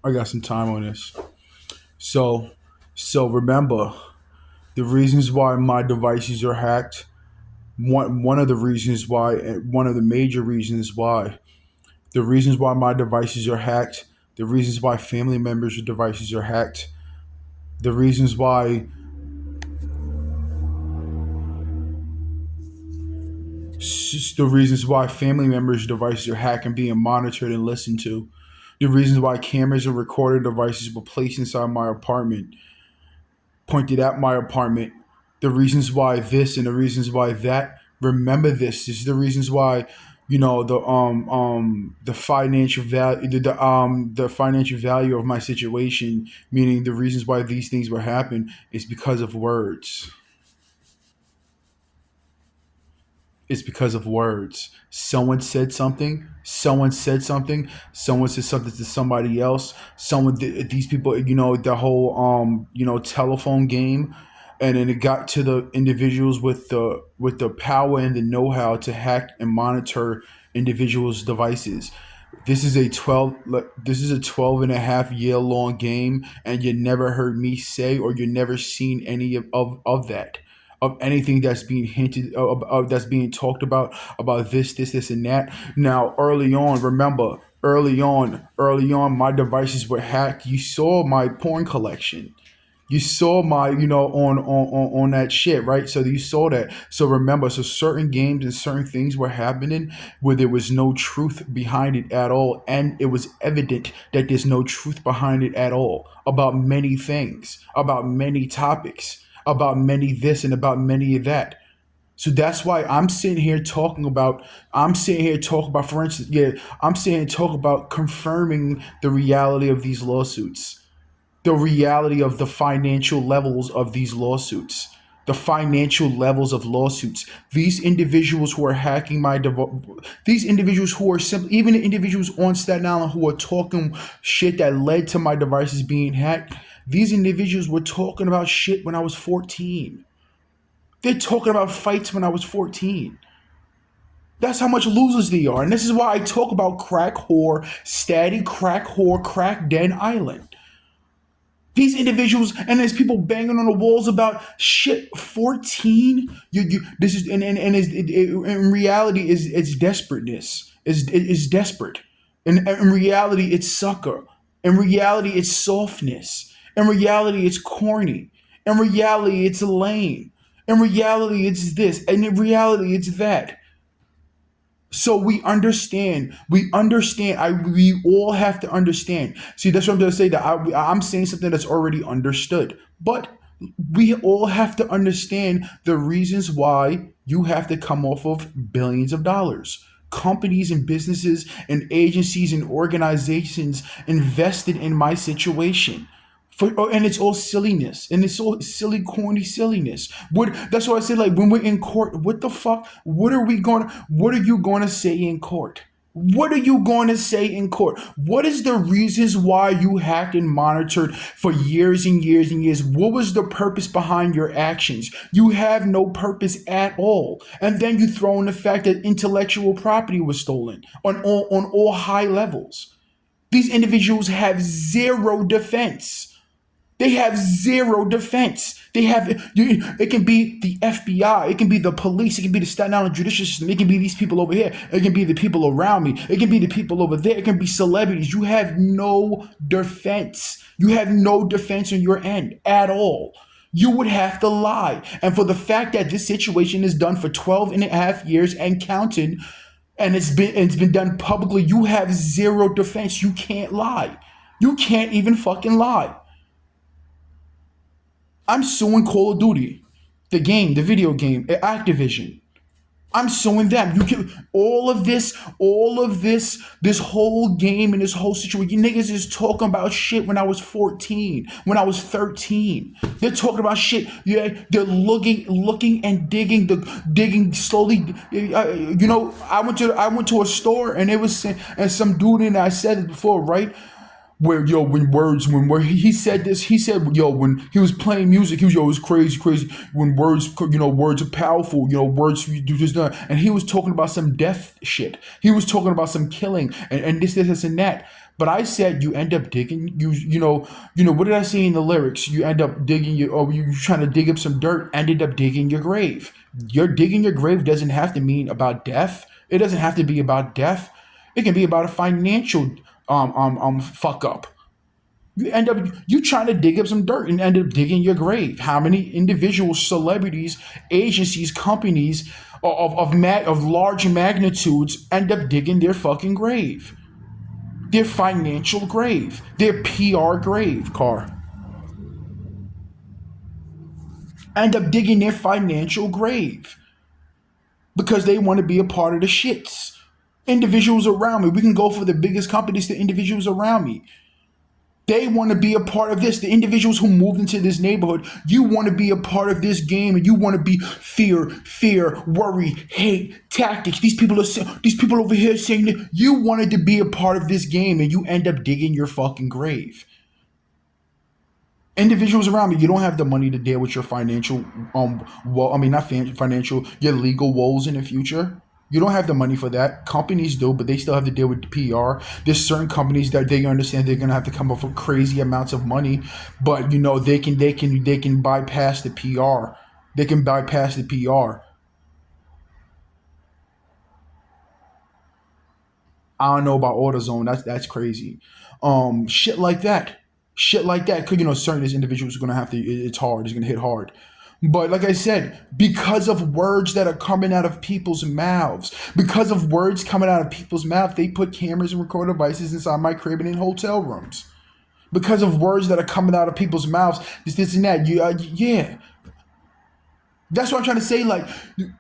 I got some time on this. So, so remember the reasons why my devices are hacked. One of the reasons why, one of the major reasons why, the reasons why my devices are hacked, the reasons why family members' devices are hacked, the reasons why, the reasons why family members' devices are hacked and being monitored and listened to, the reasons why cameras and recording devices were placed inside my apartment, pointed at my apartment, the reasons why this and the reasons why that. Remember this. This is the reasons why, the financial value, the financial value of my situation, meaning the reasons why these things were happening is because of words. It's because of words. Someone said something. Someone said something. Someone said something to somebody else. These people, the whole, telephone game, and then it got to the individuals with the power and the know-how to hack and monitor individuals' devices. This is a 12 and a half year long game, and you never heard me say, or you never seen any of that, of anything that's being hinted of that's being talked about this and that. Now, early on, my devices were hacked. You saw my porn collection. You saw my, on that shit, right? So you saw that. So remember, so certain games and certain things were happening where there was no truth behind it at all, and it was evident that there's no truth behind it at all about many things, about many topics, about many this and about many of that. So that's why I'm sitting here talking about. I'm sitting here talking about, for instance, yeah, I'm sitting here talking about confirming the reality of these lawsuits, the reality of the financial levels of these lawsuits, the financial levels of lawsuits. These individuals who are hacking these individuals who are simply, even the individuals on Staten Island who are talking shit that led to my devices being hacked, these individuals were talking about shit when I was 14. They're talking about fights when I was 14. That's how much losers they are. And this is why I talk about crack whore, steady crack whore, crack den island. These individuals, and there's people banging on the walls about shit. 14. This is, and in reality is, it's desperateness. Is desperate. And in reality it's sucker. In reality it's softness. In reality it's corny. In reality it's lame. In reality it's this. And in reality it's that. So we understand. We understand. We all have to understand. See, that's what I'm going to say. That I'm saying something that's already understood. But we all have to understand the reasons why you have to come off of billions of dollars. Companies and businesses and agencies and organizations invested in my situation. And it's all silliness, and it's all silly, corny silliness. That's why I say, like, when we're in court, what the fuck? What are you going to say in court? What are you going to say in court? What is the reasons why you hacked and monitored for years and years and years? What was the purpose behind your actions? You have no purpose at all. And then you throw in the fact that intellectual property was stolen on all high levels. These individuals have zero defense. They have zero defense. It can be the FBI, it can be the police, it can be the Staten Island judicial system, it can be these people over here, it can be the people around me, it can be the people over there, it can be celebrities. You have no defense. You have no defense on your end at all. You would have to lie. And for the fact that this situation is done for 12 and a half years and counting, and it's been done publicly, you have zero defense. You can't lie. You can't even fucking lie. I'm suing Call of Duty, the game, the video game, Activision. I'm suing them. You can all of this whole game and this whole situation. You niggas is talking about shit when I was 14, when I was 13. They're talking about shit. Yeah, they're looking and digging slowly. I went to a store, and it was, and some dude in there, I said it before, right? Where, when where he said this, he said, when he was playing music, he was, it was crazy when words are powerful, words you do this and he was talking about some death shit, he was talking about some killing, and this and that. But I said you end up digging you know what did I say in the lyrics? You end up digging your or you trying to dig up some dirt, ended up digging your grave. Your digging your grave doesn't have to mean about death. It doesn't have to be about death. It can be about a financial fuck up. You trying to dig up some dirt and end up digging your grave. How many individuals, celebrities, agencies, companies of large magnitudes end up digging their fucking grave, their financial grave, their PR grave, car, end up digging their financial grave because they want to be a part of the shits. Individuals around me, we can go for the biggest companies to individuals around me. They want to be a part of this. The individuals who moved into this neighborhood, you want to be a part of this game, and you want to be fear, worry, hate, tactics. These people over here saying that you wanted to be a part of this game, and you end up digging your fucking grave. Individuals around me, you don't have the money to deal with your financial, well, I mean, not financial, your legal woes in the future. You don't have the money for that. Companies do, but they still have to deal with the PR. There's certain companies that they understand they're gonna have to come up with crazy amounts of money, but they can bypass the PR. They can bypass the PR. I don't know about AutoZone. That's crazy. Shit like that. Shit like that. Cause certain individuals are gonna have to. It's hard. It's gonna hit hard. But like I said, because of words that are coming out of people's mouths, because of words coming out of people's mouth, they put cameras and record devices inside my crib and in hotel rooms. Because of words that are coming out of people's mouths, this, and that. Yeah. That's what I'm trying to say. Like,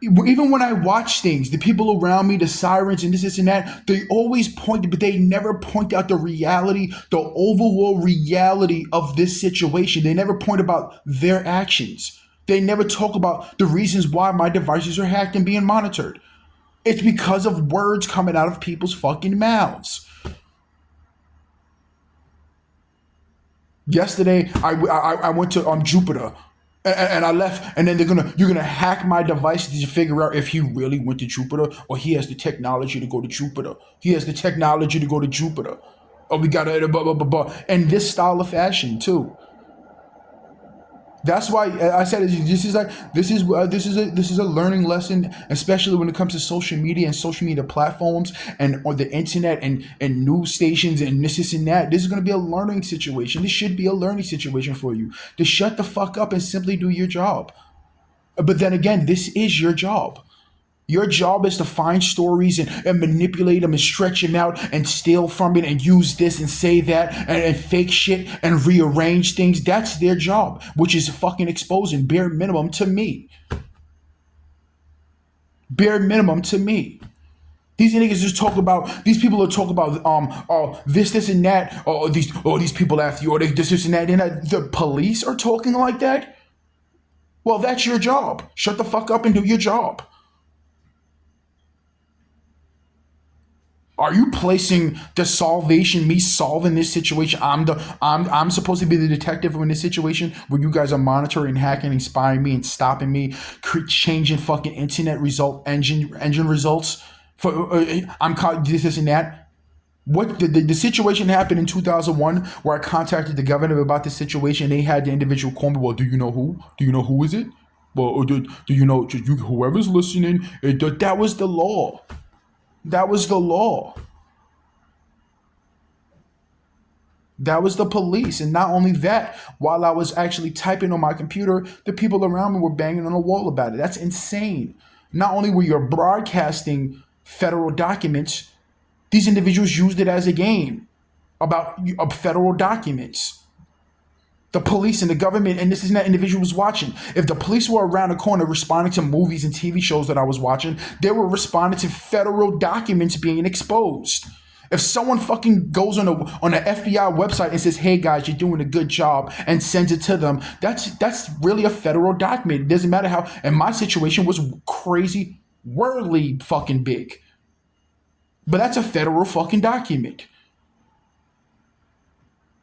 even when I watch things, the people around me, the sirens and this and that, they always point, but they never point out the reality, the overall reality of this situation. They never point about their actions. They never talk about the reasons why my devices are hacked and being monitored. It's because of words coming out of people's fucking mouths. Yesterday, I went to Jupiter, and I left, and then you're gonna hack my devices to figure out if he really went to Jupiter or he has the technology to go to Jupiter. He has the technology to go to Jupiter. Oh, we gotta blah blah blah blah, and this style of fashion too. That's why I said this is a learning lesson, especially when it comes to social media and social media platforms and or the internet and news stations and this and that. This is going to be a learning situation. This should be a learning situation for you to shut the fuck up and simply do your job. But then again, this is your job. Your job is to find stories and manipulate them and stretch them out and steal from it and use this and say that and fake shit and rearrange things. That's their job, which is fucking exposing, bare minimum to me. Bare minimum to me. These niggas just talk about, these people are talk about this and that, or these people after you, or this and that, and that. The police are talking like that? Well, that's your job. Shut the fuck up and do your job. Are you placing the salvation, me solving this situation? I'm supposed to be the detective in this situation where you guys are monitoring, hacking, and spying me and stopping me, changing fucking internet engine results for I'm caught this and that. What the situation happened in 2001 where I contacted the government about this situation. They had the individual call me. Well, do you know who? Do you know who is it? Well, do you know whoever's listening? That was the law. That was the law. That was the police. And not only that, while I was actually typing on my computer, the people around me were banging on the wall about it. That's insane. Not only were you broadcasting federal documents, these individuals used it as a game about federal documents. The police and the government, and this is not individuals watching. If the police were around the corner responding to movies and TV shows that I was watching, they were responding to federal documents being exposed. If someone fucking goes on the FBI website and says, "Hey guys, you're doing a good job," and sends it to them, that's really a federal document. It doesn't matter how. And my situation was crazy, worldly fucking big, but that's a federal fucking document.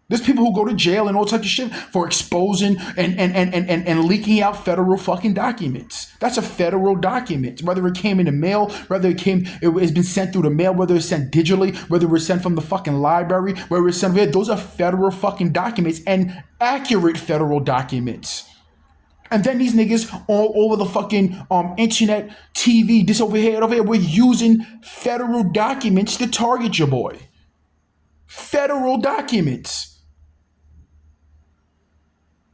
There's people who go to jail and all types of shit for exposing and leaking out federal fucking documents. That's a federal document. Whether it came in the mail, whether it's been sent through the mail, whether it's sent digitally, whether it was sent from the fucking library, whether it's sent here, those are federal fucking documents and accurate federal documents. And then these niggas all over the fucking internet, TV, this over here, over here, we're using federal documents to target your boy. Federal documents.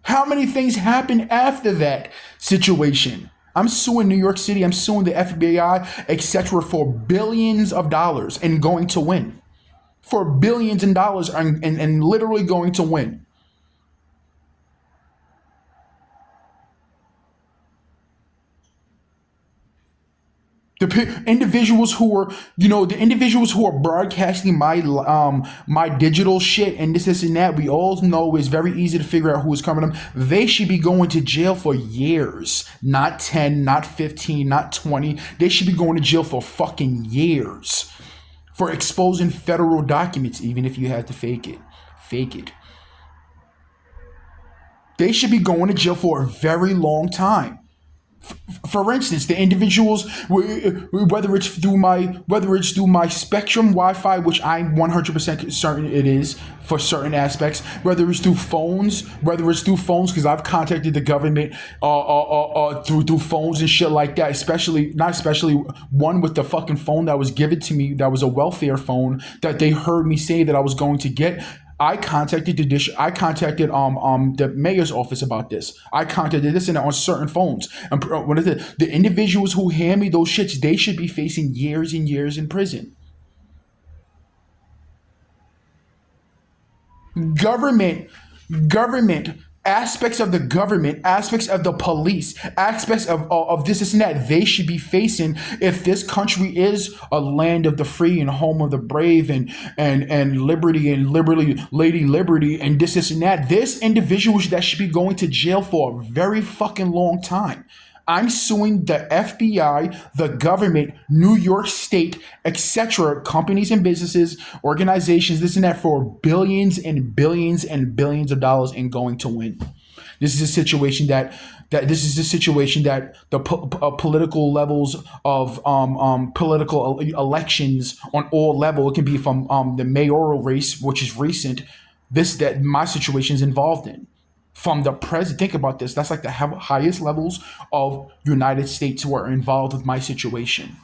How many things happened after that situation? I'm suing New York City, I'm suing the FBI, etc. for billions of dollars and going to win. For billions of dollars and literally going to win. The individuals who are, the individuals who are broadcasting my digital shit and this and that, we all know it's very easy to figure out who is covering them. They should be going to jail for years, not 10, not 15, not 20. They should be going to jail for fucking years for exposing federal documents, even if you had to fake it. Fake it. They should be going to jail for a very long time. For instance, the individuals, whether it's through my Spectrum Wi-Fi, which I'm 100% certain it is for certain aspects, whether it's through phones, because I've contacted the government through phones and shit like that. Not especially one with the fucking phone that was given to me, that was a welfare phone that they heard me say that I was going to get. I contacted the mayor's office about this. I contacted this and on certain phones. And the individuals who hand me those shits, they should be facing years and years in prison. Government, aspects of the government, aspects of the police, aspects of this and that, they should be facing if this country is a land of the free and home of the brave and liberty and Lady Liberty and this and that. This individuals that should be going to jail for a very fucking long time. I'm suing the FBI, the government, New York State, etc., companies and businesses, organizations, this and that, for billions and billions and billions of dollars and going to win. This is a situation that the political levels of political elections on all levels, it can be from the mayoral race, which is recent, that my situation is involved in. From the president, think about this. That's like the highest levels of United States who are involved with my situation.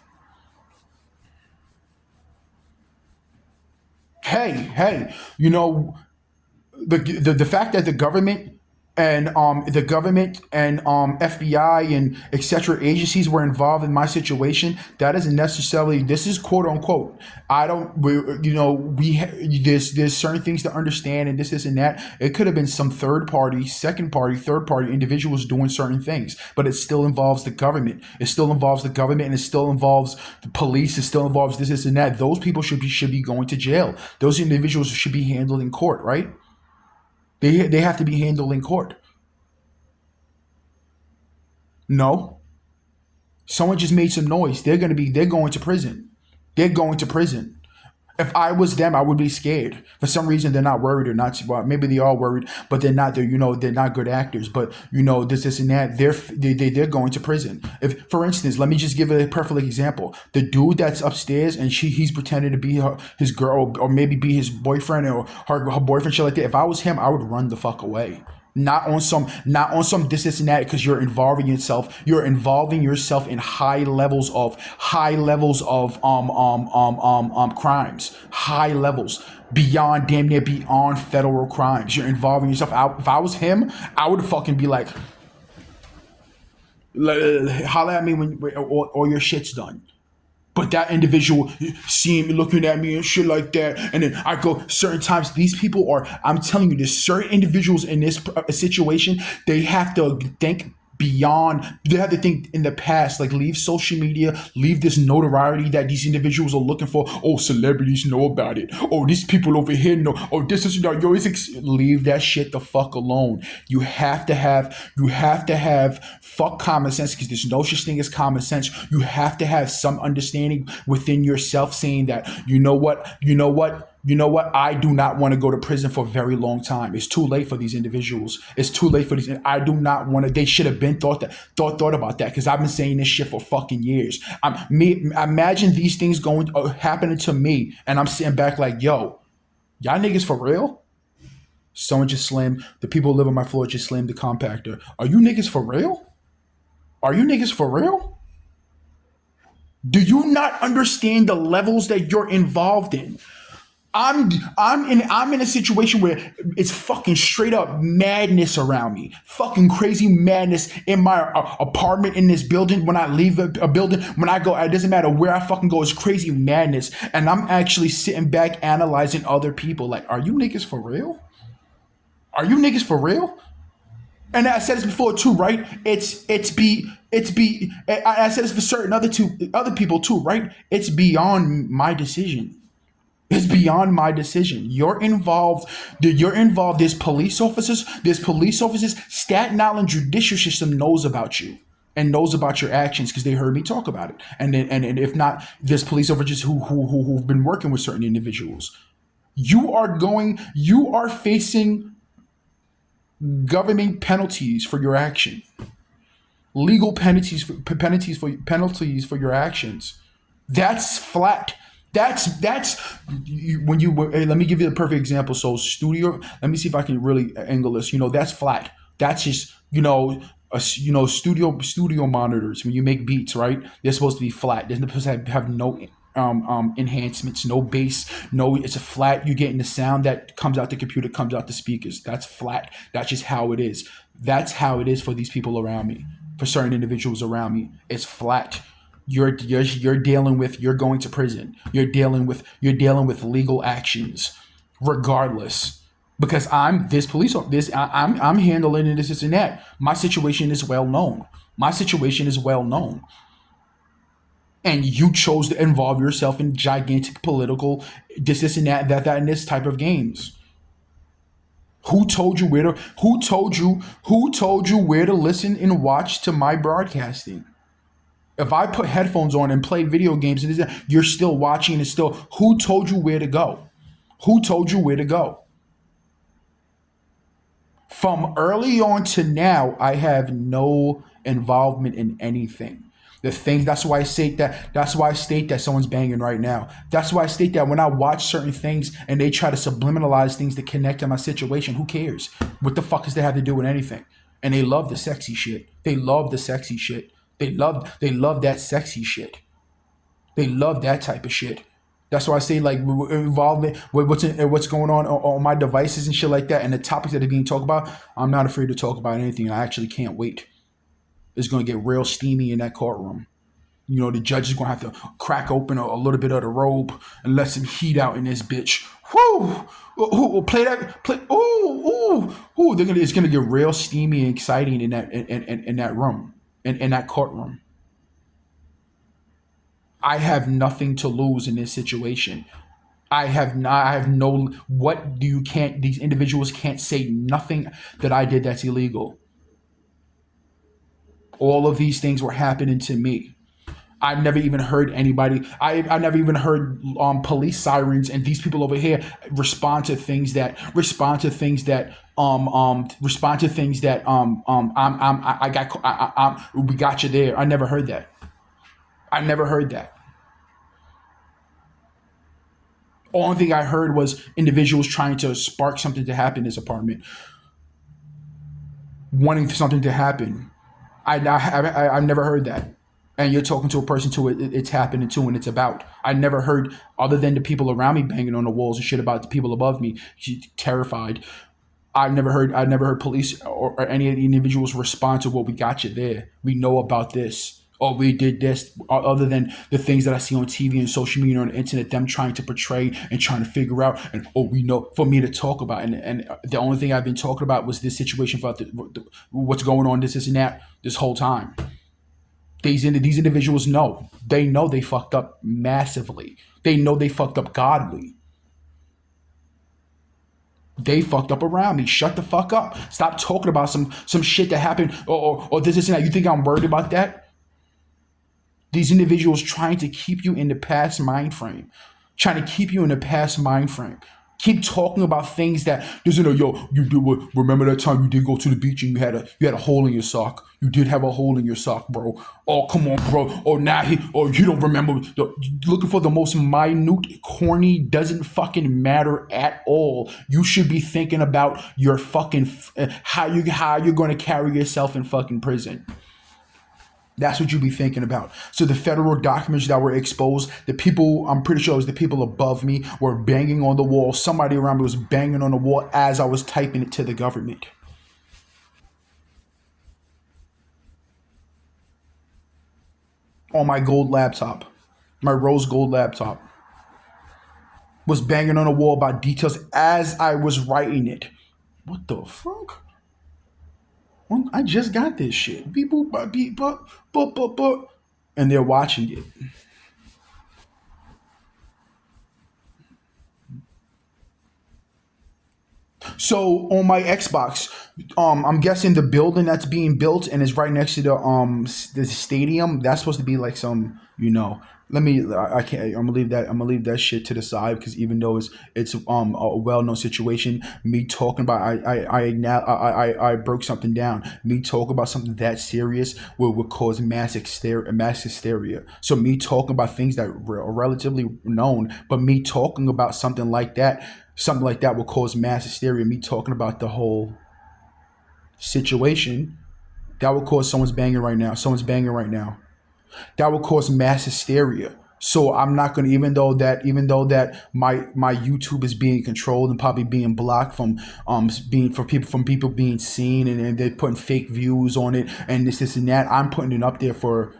Hey, the fact that the government and FBI and etc. agencies were involved in my situation, that isn't necessarily, this is quote unquote. There's certain things to understand and this and that. It could have been some third party, third party individuals doing certain things, but it still involves the government. It still involves the government and it still involves the police. It still involves this and that. Those people should be going to jail. Those individuals should be handled in court, right? They have to be handled in court. No. Someone just made some noise. They're going to prison. They're going to prison. If I was them, I would be scared. For some reason, they're not worried or not. Well, maybe they are worried, but they're not. They're not good actors. But this and that. They're going to prison. If, for instance, let me just give a perfect example. The dude that's upstairs and he's pretending to be his girl or maybe be his boyfriend or her boyfriend, shit like that. If I was him, I would run the fuck away. Not on some this and that, because you're involving yourself in high levels of crimes, high levels, damn near beyond federal crimes. You're involving yourself. If I was him, I would fucking be like, holler at me when all your shit's done. But that individual seeing me, looking at me and shit like that. And then I go certain times, these people I'm telling you, there's certain individuals in this situation, they have to think beyond, they have to think in the past, like leave social media, leave this notoriety that these individuals are looking for. Oh, celebrities know about it. Oh, these people over here know. Oh, this is, leave that shit the fuck alone. You have to have fuck common sense, because there's no such thing as common sense. You have to have some understanding within yourself saying that, you know what? You know what? I do not want to go to prison for a very long time. It's too late for these individuals. It's too late for these. I do not want to. They should have been thought about that, because I've been saying this shit for fucking years. Imagine these things happening to me, and I'm sitting back like, yo, y'all niggas for real? Someone just slammed, the people who live on my floor just slammed the compactor. Are you niggas for real? Are you niggas for real? Do you not understand the levels that you're involved in? I'm in a situation where it's fucking straight up madness around me. Fucking crazy madness in my apartment, in this building. When I leave a building, when I go, it doesn't matter where I fucking go, it's crazy madness. And I'm actually sitting back analyzing other people like, are you niggas for real? Are you niggas for real? And I said this before too, right? I said this for certain other people too, right? It's beyond my decision. It's beyond my decision. You're involved. You're involved. There's police officers. Staten Island judicial system knows about you and knows about your actions because they heard me talk about it. And if not, there's police officers who've been working with certain individuals. You are facing government penalties for your action. Legal penalties for your actions. That's flat. That's when you. Let me give you a perfect example. So studio. Let me see if I can really angle this. That's flat. That's just studio monitors. When you make beats, right? They're supposed to be flat. They're supposed to have no enhancements, no bass, no. It's a flat. You're getting the sound that comes out the computer, comes out the speakers. That's flat. That's just how it is. That's how it is for these people around me. For certain individuals around me, it's flat. You're dealing with, you're going to prison. You're dealing with legal actions, regardless. Because I'm this police officer, I'm handling this and that. My situation is well known. And you chose to involve yourself in gigantic political this and that and this type of games. Who told you where to listen and watch to my broadcasting? If I put headphones on and play video games and you're still watching and still, who told you where to go? From early on to now, I have no involvement in anything. That's why I state that someone's banging right now. That's why I state that when I watch certain things and they try to subliminalize things to connect to my situation, who cares? What the fuck does that have to do with anything? And they love the sexy shit. They love that sexy shit. They love that type of shit. That's why I say, like, involvement with what's going on my devices and shit like that, and the topics that are being talked about. I'm not afraid to talk about anything. I actually can't wait. It's going to get real steamy in that courtroom. The judge is going to have to crack open a little bit of the robe and let some heat out in this bitch. Whoo! Ooh, play that. Play. Ooh! It's going to get real steamy and exciting in that room. In that courtroom. I have nothing to lose in this situation. These individuals can't say nothing that I did that's illegal. All of these things were happening to me. I've never even heard anybody. I never even heard police sirens and these people over here respond to things that we got you there. I never heard that. Only thing I heard was individuals trying to spark something to happen in this apartment, wanting something to happen. I've never heard that. And you're talking to a person to it's happening to and it's about. I never heard, other than the people around me banging on the walls and shit about the people above me, terrified. I never heard police or any of the individuals respond to, well, we got you there. We know about this. Or we did this. Other than the things that I see on TV and social media and on the internet, them trying to portray and trying to figure out, and we know, for me to talk about. And the only thing I've been talking about was this situation about what's going on, this and that, this whole time. These individuals know. They know they fucked up massively. They know they fucked up godly. They fucked up around me. Shut the fuck up. Stop talking about some shit that happened or this and that. You think I'm worried about that? These individuals trying to keep you in the past mind frame. trying to keep you in a past mind frame. Keep talking about things that doesn't know. Yo, you do what? Remember that time you did go to the beach and you had a hole in your sock. You did have a hole in your sock, bro. Oh, come on, bro. Or now or you don't remember. Looking for the most minute, corny, doesn't fucking matter at all. You should be thinking about your fucking how you're going to carry yourself in fucking prison. That's what you be thinking about. So the federal documents that were exposed, the people, I'm pretty sure it was the people above me, were banging on the wall. Somebody around me was banging on the wall as I was typing it to the government. On my gold laptop, my rose gold laptop, was banging on the wall about details as I was writing it. What the fuck? I just got this shit. Beep, boop, beep, boop, boop, boop, boop. And they're watching it. So on my Xbox, I'm guessing the building that's being built and is right next to the stadium. That's supposed to be like some, Let me. I can't. I'm gonna leave that. I'm gonna leave that shit to the side because even though it's a well known situation, me talking about I broke something down. Me talking about something that serious would cause mass hysteria. So me talking about things that are relatively known, but me talking about something like that will cause mass hysteria. Me talking about the whole situation that will cause someone's banging right now. Someone's banging right now. That will cause mass hysteria. So I'm not gonna, even though that my YouTube is being controlled and probably being blocked being from people being seen and they're putting fake views on it and this and that. I'm putting it up there for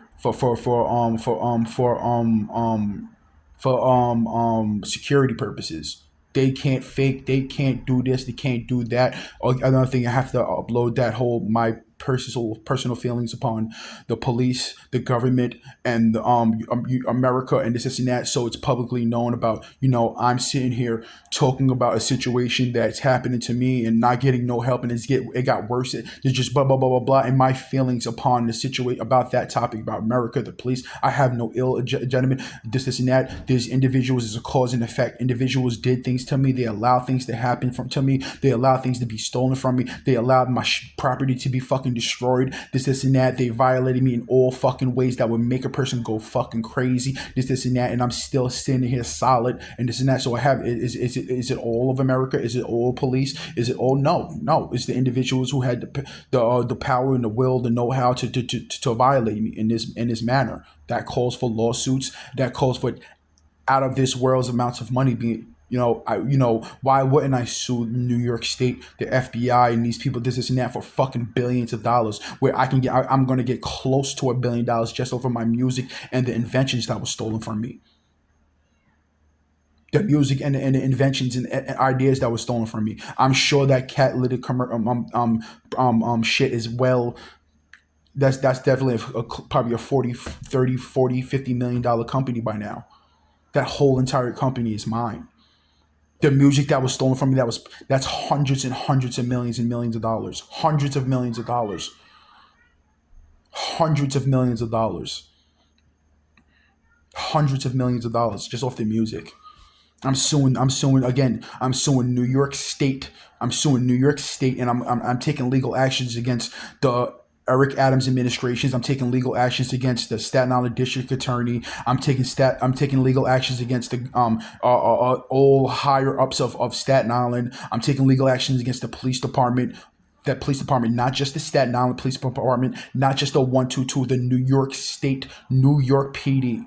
security purposes. They can't fake. They can't do this. They can't do that. Another thing, I have to upload that whole my personal feelings upon the police, the government, and America, and this and that. So it's publicly known about. I'm sitting here talking about a situation that's happening to me and not getting no help, and it got worse. It's just blah blah blah blah blah, and my feelings upon the situation about that topic about America, the police. I have no ill agenda. This and that. There's individuals as a cause and effect. Individuals did things to me. They allowed things to happen to me. They allowed things to be stolen from me. They allowed my property to be fucking destroyed. This and that. They violated me in all fucking ways that would make a person go fucking crazy. This and that. And I'm still sitting here solid and this and that. So I have is it all of America? Is it all police? Is it all no? It's the individuals who had the power and the will, the know-how to violate me in this manner. That calls for lawsuits. That calls for out of this world's amounts of money being. Why wouldn't I sue New York State, the FBI, and these people, this and that, for fucking billions of dollars? Where I'm going to get close to $1 billion just over my music and the inventions that was stolen from me. The music and the inventions and ideas that were stolen from me. I'm sure that catalytic shit is well. That's definitely probably a 40, 30, 40, $50 million company by now. That whole entire company is mine. The music that was stolen from me, that's hundreds and hundreds of millions and millions of dollars. Hundreds of millions of dollars. Hundreds of millions of dollars. Hundreds of millions of dollars just off the music. I'm suing again. I'm suing New York State. And I'm taking legal actions against the Eric Adams administrations. I'm taking legal actions against the Staten Island District Attorney. I'm taking legal actions against the all higher ups of Staten Island. I'm taking legal actions against the police department. That police department, not just the Staten Island Police Department, not just the 122, the New York State, New York PD.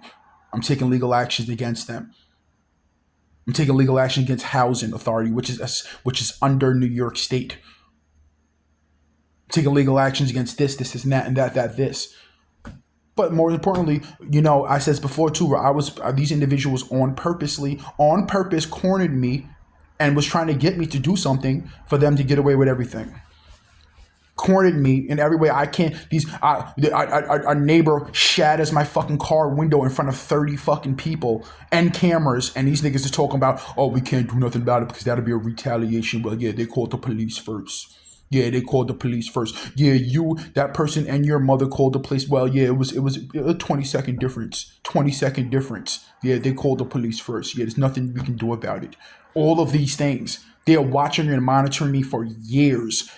I'm taking legal actions against them. I'm taking legal action against Housing Authority, which is under New York State. I'm taking legal actions against this, and that, and that, this. But more importantly, I said this before too, where these individuals on purpose cornered me and was trying to get me to do something for them to get away with everything. Cornered me in every way I can. Our neighbor shatters my fucking car window in front of 30 fucking people and cameras, and these niggas is talking about, oh, we can't do nothing about it because that'll be a retaliation. Well, yeah, they called the police first. Yeah, they called the police first. Yeah, that person and your mother called the police. Well, yeah, it was a 20-second difference. 20-second difference. Yeah, they called the police first. Yeah, there's nothing we can do about it. All of these things. They're watching and monitoring me for years.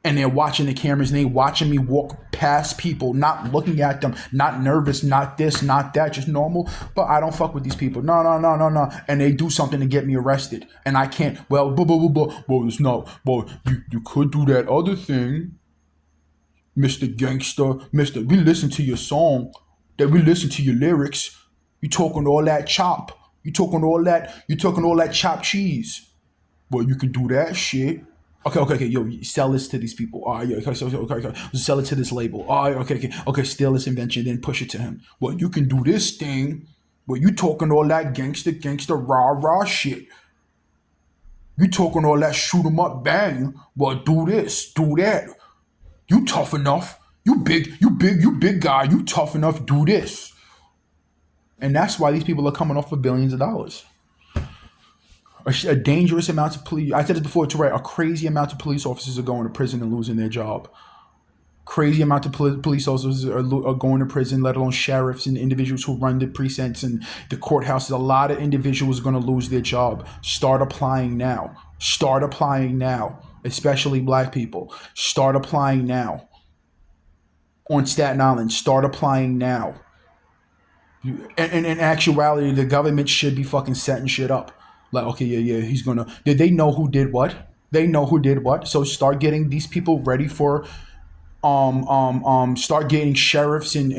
And they're watching the cameras and they watching me walk past people, not looking at them, not nervous, not this, not that, just normal. But I don't fuck with these people. No, no, no, no, no. And they do something to get me arrested. And I can't, well, well, it's not, well, you could do that other thing, Mr. Gangster, we listen to your song, that we listen to your lyrics. You talking all that chop. You talking all that chopped cheese. Well, you can do that shit. Okay. Yo, sell this to these people. All right, yeah, okay. Sell it to this label. All right, okay. Steal this invention, then push it to him. Well, you can do this thing. Well, you talking all that gangster, rah shit. You talking all that shoot 'em up, bang. Well, do this, do that. You tough enough. You big guy. You tough enough. Do this. And that's why these people are coming off for billions of dollars. A dangerous amount of police. I said this before, too, right? A crazy amount of police officers are going to prison and losing their job. Crazy amount of police officers are going to prison, let alone sheriffs and individuals who run the precincts and the courthouses. A lot of individuals are going to lose their job. Start applying now. Start applying now, especially black people. Start applying now. On Staten Island, start applying now. And in actuality, the government should be fucking setting shit up. Like, okay, yeah, he's gonna. Did they know who did what? They know who did what. So start getting these people ready for start getting sheriffs and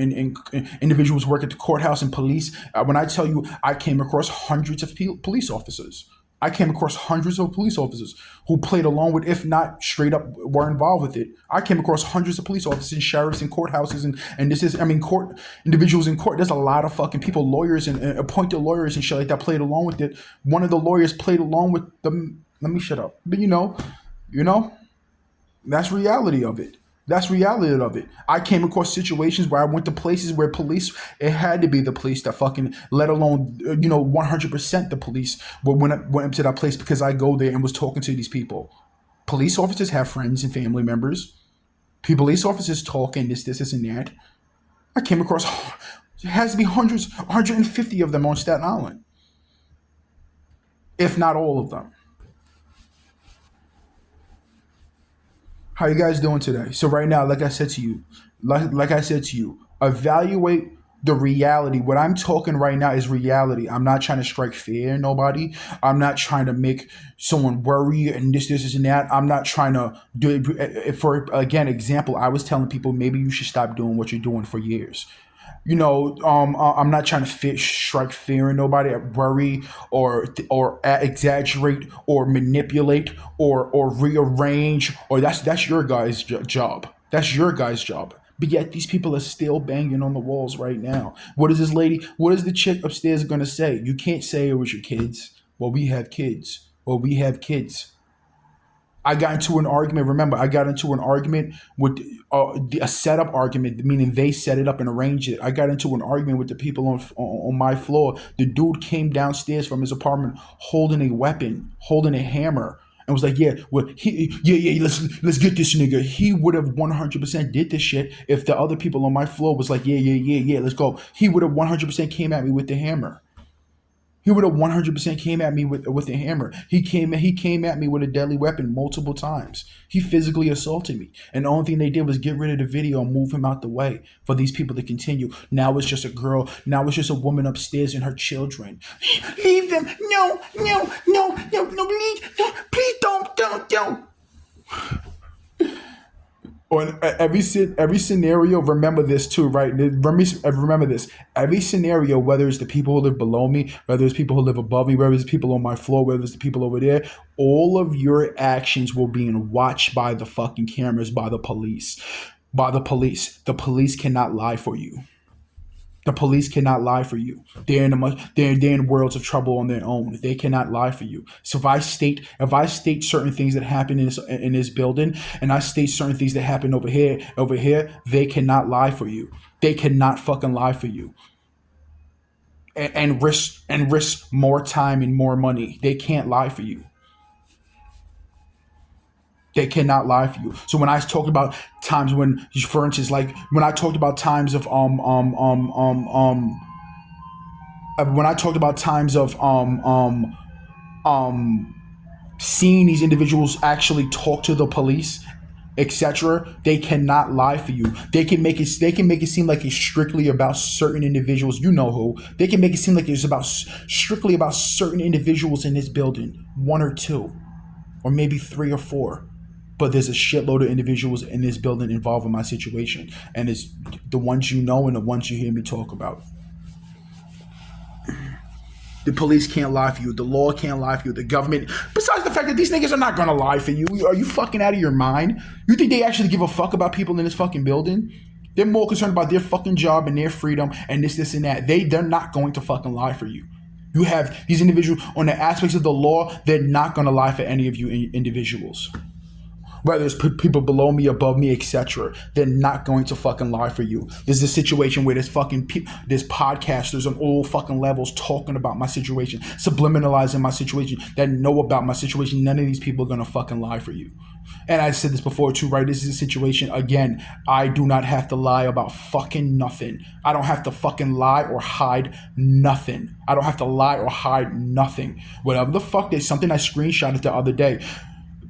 individuals who work at the courthouse and police. When I tell you, I came across hundreds of police officers. I came across hundreds of police officers who played along with, if not straight up were involved with it. I came across hundreds of police officers and sheriffs and courthouses and this is, I mean, court individuals in court. There's a lot of fucking people, lawyers and appointed lawyers and shit like that played along with it. One of the lawyers played along with them. Let me shut up. But you know, that's reality of it. That's reality of it. I came across situations where I went to places where police, it had to be the police that fucking, let alone, 100% the police, but when I went to that place because I go there and was talking to these people. Police officers have friends and family members. Police officers talk and this, and that. I came across, it has to be hundreds, 150 of them on Staten Island, if not all of them. How you guys doing today? So right now, like I said to you, evaluate the reality. What I'm talking right now is reality. I'm not trying to strike fear in nobody. I'm not trying to make someone worry and this, and that. I'm not trying to do it. For, again, example, I was telling people maybe you should stop doing what you're doing for years. I'm not trying to strike fear in nobody, worry or exaggerate or manipulate or rearrange, or that's your guys' job. That's your guys' job. But yet these people are still banging on the walls right now. What is this lady? What is the chick upstairs gonna say? You can't say it was your kids. Well, we have kids. I got into an argument. Remember, I got into an argument with a setup argument, meaning they set it up and arranged it. I got into an argument with the people on my floor. The dude came downstairs from his apartment holding a weapon, holding a hammer, and was like, "Yeah, well, let's get this nigga." He would have 100% did this shit if the other people on my floor was like, "Yeah, let's go." He would have 100% came at me with the hammer. He would have 100% came at me with a hammer. He came at me with a deadly weapon multiple times. He physically assaulted me. And the only thing they did was get rid of the video and move him out the way for these people to continue. Now it's just a girl. Now it's just a woman upstairs and her children. Leave them. No, please don't. On every scenario, remember this too, right? Remember this. Every scenario, whether it's the people who live below me, whether it's people who live above me, whether it's people on my floor, whether it's the people over there, all of your actions will be watched by the fucking cameras, by the police. The police cannot lie for you. The police cannot lie for you. They're in worlds of trouble on their own. They cannot lie for you. So if I state certain things that happen in this building, and I state certain things that happen over here, they cannot lie for you. They cannot fucking lie for you. And risk more time and more money. They can't lie for you. They cannot lie for you. So when I talk about times when, for instance, like when I talked about times of when I talked about times of um seeing these individuals actually talk to the police, etc., they cannot lie for you. They can make it seem like it's strictly about certain individuals. You know who. They can make it seem like it's about strictly about certain individuals in this building, one or two, or maybe three or four. But there's a shitload of individuals in this building involved in my situation, and it's the ones you know and the ones you hear me talk about. The police can't lie for you. The law can't lie for you. The government. Besides the fact that these niggas are not gonna lie for you. Are you fucking out of your mind? You think they actually give a fuck about people in this fucking building? They're more concerned about their fucking job and their freedom and this, and that. They're not going to fucking lie for you. You have these individuals on the aspects of the law. They're not gonna lie for any of you individuals. Whether it's people below me, above me, etc., they're not going to fucking lie for you. There's a situation where there's podcasters on all fucking levels talking about my situation, subliminalizing my situation, that know about my situation. None of these people are gonna fucking lie for you. And I said this before too, right? This is a situation, again, I do not have to lie about fucking nothing. I don't have to fucking lie or hide nothing. I don't have to lie or hide nothing. Whatever the fuck, there's something I screenshotted the other day.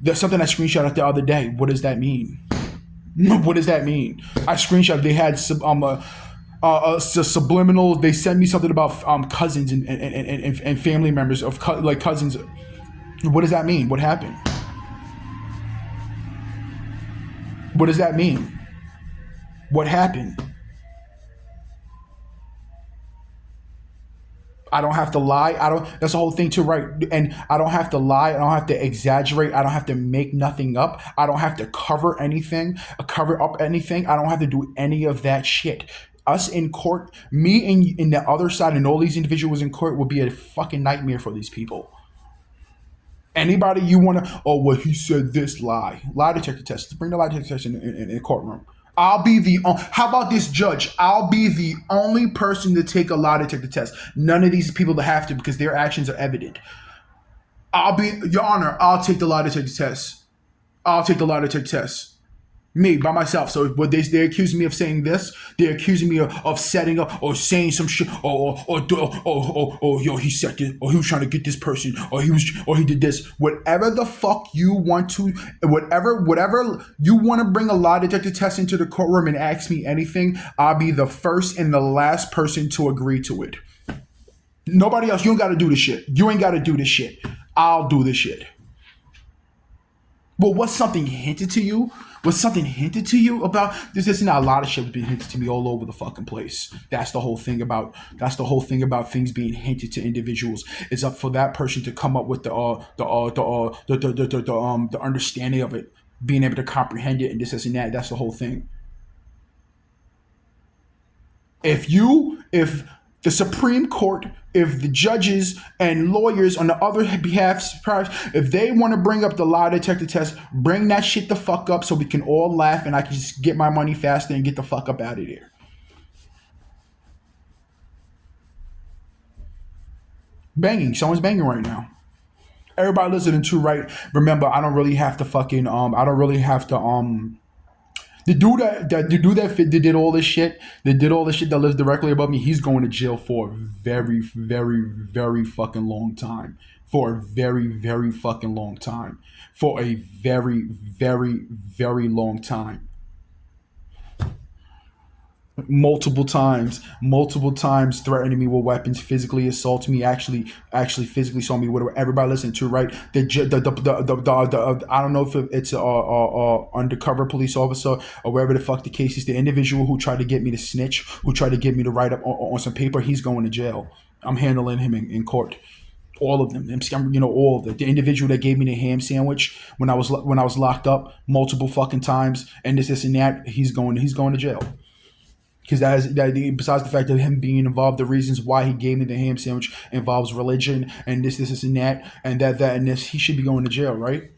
There's something I screenshotted the other day. What does that mean? What does that mean? I screenshot. They had subliminal. They sent me something about cousins and family members of like cousins. What does that mean? What happened? What does that mean? What happened? I don't have to lie. That's the whole thing too, right? And I don't have to lie. I don't have to exaggerate. I don't have to make nothing up. I don't have to cover up anything. I don't have to do any of that shit. Us in court, me and in the other side, and all these individuals in court would be a fucking nightmare for these people. Anybody you want to, oh, well, he said this, lie detector test. Let's bring the lie detector test in the courtroom. How about this judge? I'll be the only person to take a lie detector test. None of these people that have to, because their actions are evident. Your Honor, I'll take the lie detector test. I'll take the lie detector test. Me, by myself. So what they're accusing me of saying this, they're accusing me of setting up or saying some shit, or yo, he said this, or he was trying to get this person, or he did this. Whatever the fuck you want to, whatever you want to bring a lie detector test into the courtroom and ask me anything, I'll be the first and the last person to agree to it. Nobody else. You ain't got to do this shit. You ain't got to do this shit. I'll do this shit. But what's something hinted to you? Was something hinted to you about this? Isn't a lot of shit was being hinted to me all over the fucking place. That's the whole thing about things being hinted to individuals. It's up for that person to come up with the understanding of it, being able to comprehend it, and this and that. That's the whole thing. If the Supreme Court, if the judges and lawyers on the other behalf, if they want to bring up the lie detector test, bring that shit the fuck up so we can all laugh and I can just get my money faster and get the fuck up out of there. Banging. Someone's banging right now. Everybody listening to, right? Remember, I don't really have to fucking, the dude that did all this shit, that lives directly above me, he's going to jail for a very, very, very fucking long time. For a very, very fucking long time. For a very, very, very long time. Multiple times threatening me with weapons, physically assault me, actually physically assault me, whatever. Everybody listening to, right? The I don't know if it's a undercover police officer or wherever the fuck the case is. The individual who tried to get me to snitch, who tried to get me to write up on some paper, he's going to jail. I'm handling him in court. All of them, all of them. The individual that gave me the ham sandwich when I was locked up multiple fucking times, and this and that, he's going to jail. Because besides the fact of him being involved, the reasons why he gave me the ham sandwich involves religion and this and that, and that and this. He should be going to jail, right?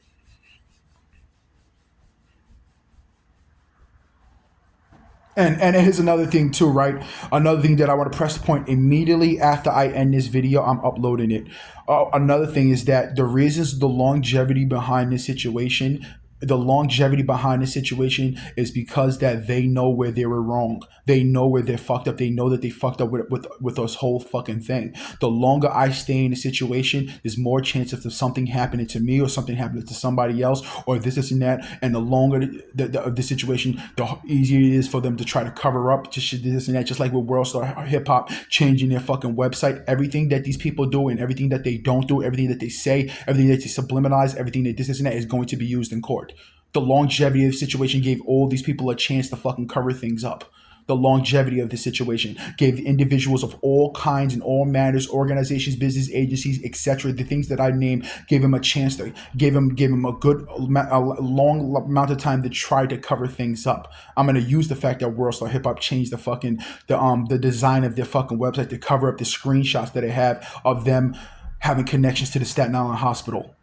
And here's another thing too, right? Another thing that I want to press the point immediately after I end this video, I'm uploading it. Another thing is that the reasons, the longevity behind this situation The longevity behind the situation is because that they know where they were wrong. They know where they're fucked up. They know that they fucked up with this whole fucking thing. The longer I stay in the situation, there's more chance of something happening to me or something happening to somebody else or this and that. And the longer the situation, the easier it is for them to try to cover up to shit this and that. Just like with World Star Hip Hop changing their fucking website, everything that these people do and everything that they don't do, everything that they say, everything that they subliminalize, everything that this and that is going to be used in court. The longevity of the situation gave all these people a chance to fucking cover things up. The longevity of the situation gave individuals of all kinds and all manners, organizations, business agencies, etc., the things that I named, gave them a chance to gave them a good, a long amount of time to try to cover things up. I'm gonna use the fact that World Star Hip Hop changed the design of their fucking website to cover up the screenshots that they have of them having connections to the Staten Island Hospital,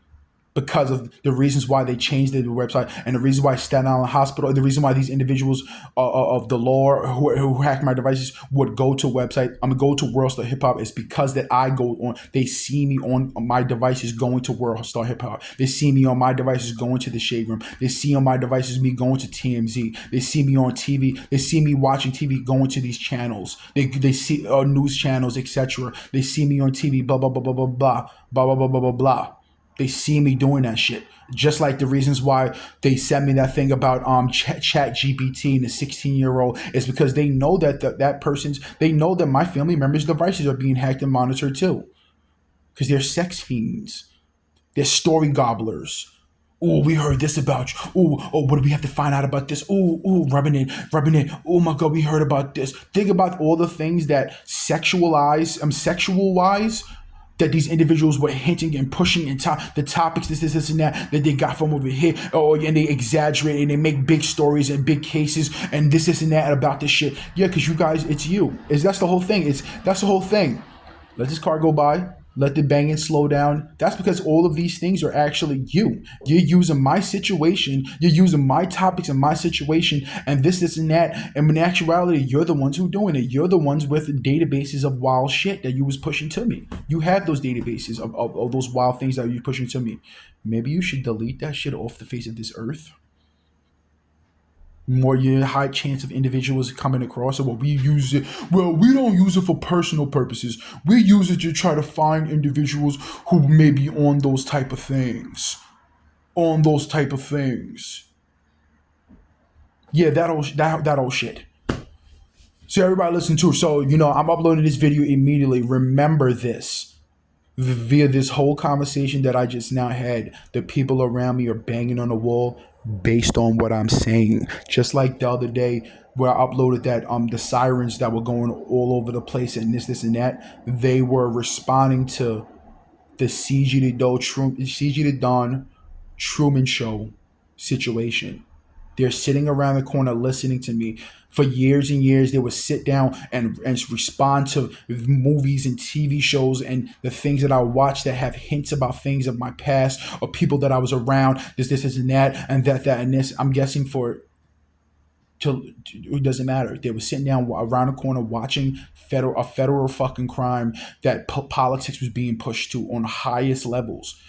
because of the reasons why they changed the website and the reason why Staten Island Hospital, the reason why these individuals of the law who hack my devices would go to website, I'm gonna go to World Star Hip Hop, is because that I go on, they see me on my devices going to World Star Hip Hop. They see me on my devices going to the Shade Room. They see on my devices me going to TMZ. They see me on TV. They see me watching TV going to these channels. They see news channels, etc. They see me on TV, blah, blah, blah, blah, blah, blah, blah, blah, blah, blah, blah, blah. They see me doing that shit. Just like the reasons why they sent me that thing about Chat GPT and the 16-year-old is because they know that they know that my family members' devices are being hacked and monitored too. Because they're sex fiends. They're story gobblers. Oh, we heard this about you. Oh, what do we have to find out about this? Rubbing it. Oh my God, we heard about this. Think about all the things that sexual wise, that these individuals were hinting and pushing and the topics, this and that they got from over here. Oh, and they exaggerate and they make big stories and big cases and this and that about this shit. Yeah, because you guys, it's you. That's the whole thing. That's the whole thing. Let this car go by. Let the banging slow down. That's because all of these things are actually you. You're using my situation. You're using my topics and my situation and this and that. And in actuality, you're the ones who are doing it. You're the ones with databases of wild shit that you was pushing to me. You have those databases of those wild things that you're pushing to me. Maybe you should delete that shit off the face of this earth. More high chance of individuals coming across it. Well, we use it. Well, we don't use it for personal purposes. We use it to try to find individuals who may be on those type of things. Yeah, that old shit. So everybody listen to it. So I'm uploading this video immediately. Remember this. Via this whole conversation that I just now had, the people around me are banging on the wall based on what I'm saying. Just like the other day where I uploaded that the sirens that were going all over the place and this and that, they were responding to the CG the Don Truman Show situation. They're sitting around the corner listening to me. For years and years, they would sit down and respond to movies and TV shows and the things that I watched that have hints about things of my past or people that I was around, this, and that, and that, and this. I'm guessing it doesn't matter. They were sitting down around the corner watching a federal fucking crime that politics was being pushed to on the highest levels.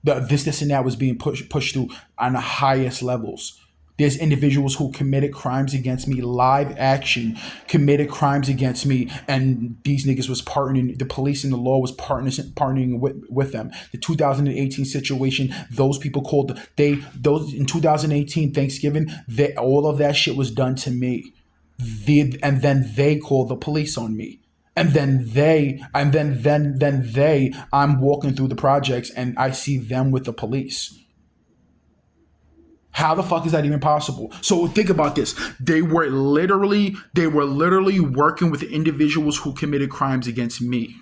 This, and that was being pushed to on the highest levels. There's individuals who committed crimes against me, live action, committed crimes against me, and these niggas was partnering, the police and the law was partnering with them. The 2018 situation, those people those in 2018 Thanksgiving, all of that shit was done to me. And then they called the police on me. And then I'm walking through the projects and I see them with the police. How the fuck is that even possible? So think about this. They were literally working with individuals who committed crimes against me.